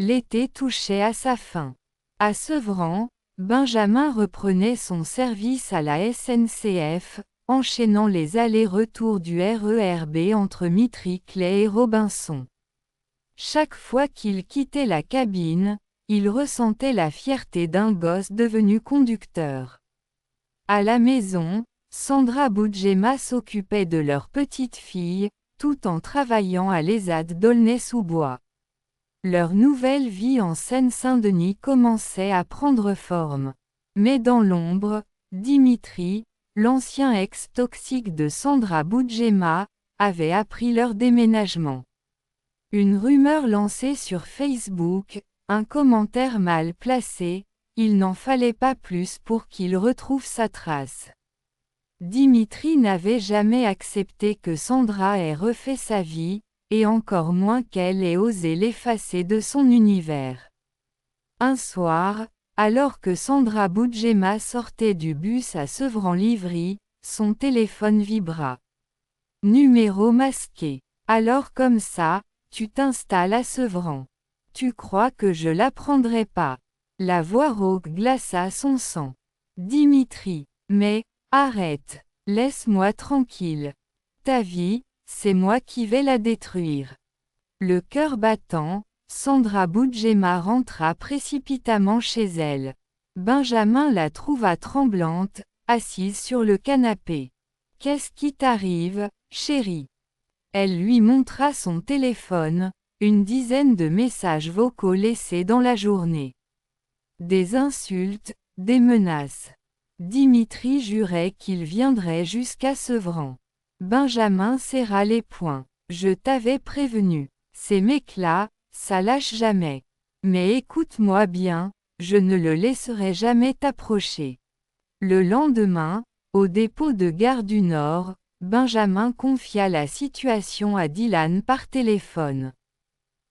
L'été touchait à sa fin. À Sevran, Benjamin reprenait son service à la SNCF, enchaînant les allers-retours du RER B entre Mitry-Claye et Robinson. Chaque fois qu'il quittait la cabine, il ressentait la fierté d'un gosse devenu conducteur. À la maison, Sandra Boudjema s'occupait de leur petite fille, tout en travaillant à l'ESAD d'Aulnay-sous-Bois. Leur nouvelle vie en Seine-Saint-Denis commençait à prendre forme. Mais dans l'ombre, Dimitri, l'ancien ex-toxique de Sandra Boudjema, avait appris leur déménagement. Une rumeur lancée sur Facebook, un commentaire mal placé, il n'en fallait pas plus pour qu'il retrouve sa trace. Dimitri n'avait jamais accepté que Sandra ait refait sa vie, et encore moins qu'elle ait osé l'effacer de son univers. Un soir, alors que Sandra Boudjema sortait du bus à Sevran-Livry, son téléphone vibra. Numéro masqué. Alors comme ça, tu t'installes à Sevran. Tu crois que je l'apprendrai pas? La voix rauque glaça son sang. Dimitri. Mais, arrête. Laisse-moi tranquille. Ta vie, c'est moi qui vais la détruire. Le cœur battant, Sandra Boudjema rentra précipitamment chez elle. Benjamin la trouva tremblante, assise sur le canapé. Qu'est-ce qui t'arrive, chérie? Elle lui montra son téléphone, une dizaine de messages vocaux laissés dans la journée. Des insultes, des menaces. Dimitri jurait qu'il viendrait jusqu'à Sevran. Benjamin serra les poings. Je t'avais prévenu. Ces mecs-là, ça lâche jamais. Mais écoute-moi bien, je ne le laisserai jamais t'approcher. Le lendemain, au dépôt de Gare du Nord, Benjamin confia la situation à Dylan par téléphone.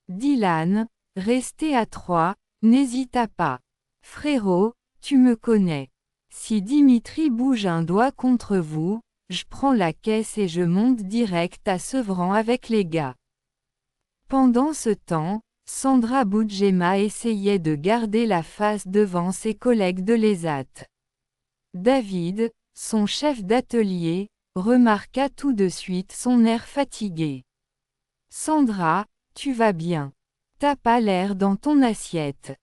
Dylan, resté à Troyes, n'hésita pas. Frérot, tu me connais. Si Dimitri bouge un doigt contre vous, je prends la caisse et je monte direct à Sevran avec les gars. Pendant ce temps, Sandra Boudjema essayait de garder la face devant ses collègues de l'ESAT. David, son chef d'atelier, remarqua tout de suite son air fatigué. Sandra, tu vas bien. T'as pas l'air dans ton assiette.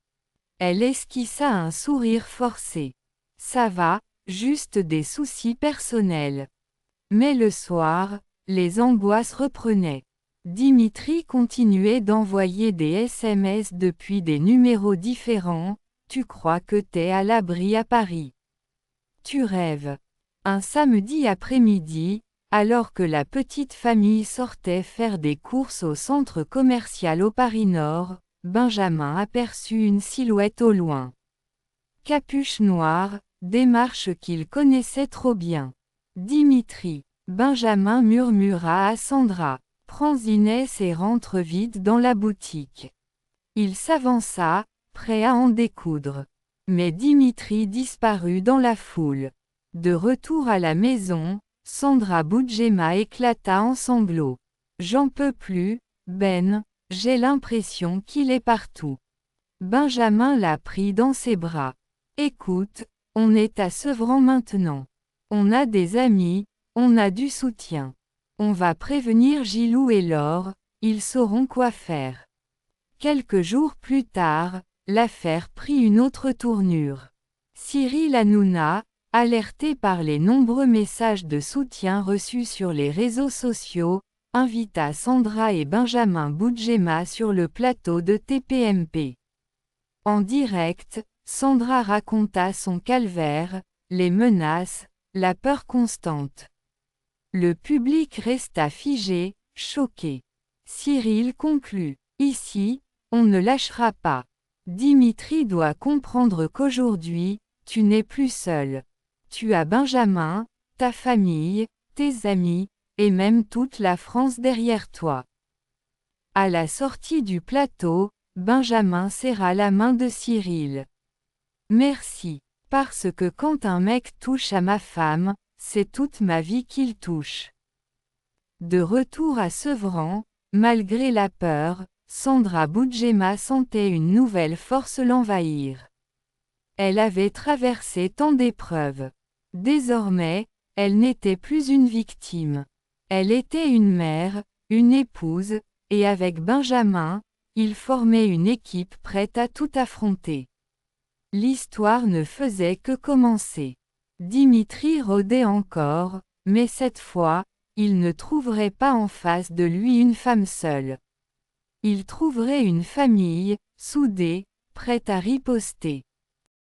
Elle esquissa un sourire forcé. Ça va, juste des soucis personnels. Mais le soir, les angoisses reprenaient. Dimitri continuait d'envoyer des SMS depuis des numéros différents. Tu crois que t'es à l'abri à Paris? Tu rêves. Un samedi après-midi, alors que la petite famille sortait faire des courses au centre commercial au Paris Nord, Benjamin aperçut une silhouette au loin. Capuche noire, démarche qu'il connaissait trop bien. Dimitri. Benjamin murmura à Sandra. Prends Inès et rentre vite dans la boutique. Il s'avança, prêt à en découdre. Mais Dimitri disparut dans la foule. De retour à la maison, Sandra Boudjema éclata en sanglots. J'en peux plus, Ben, j'ai l'impression qu'il est partout. Benjamin la prit dans ses bras. Écoute, on est à Sevran maintenant. On a des amis, on a du soutien. On va prévenir Gilou et Laure, ils sauront quoi faire. Quelques jours plus tard, l'affaire prit une autre tournure. Cyril Hanouna, alerté par les nombreux messages de soutien reçus sur les réseaux sociaux, invita Sandra et Benjamin Boudjema sur le plateau de TPMP. En direct, Sandra raconta son calvaire, les menaces, la peur constante. Le public resta figé, choqué. Cyril conclut. Ici, on ne lâchera pas. Dimitri doit comprendre qu'aujourd'hui, tu n'es plus seul. Tu as Benjamin, ta famille, tes amis, et même toute la France derrière toi. À la sortie du plateau, Benjamin serra la main de Cyril. Merci. Parce que quand un mec touche à ma femme, c'est toute ma vie qu'il touche. De retour à Sevran, malgré la peur, Sandra Boudjema sentait une nouvelle force l'envahir. Elle avait traversé tant d'épreuves. Désormais, elle n'était plus une victime. Elle était une mère, une épouse, et avec Benjamin, ils formaient une équipe prête à tout affronter. L'histoire ne faisait que commencer. Dimitri rôdait encore, mais cette fois, il ne trouverait pas en face de lui une femme seule. Il trouverait une famille, soudée, prête à riposter.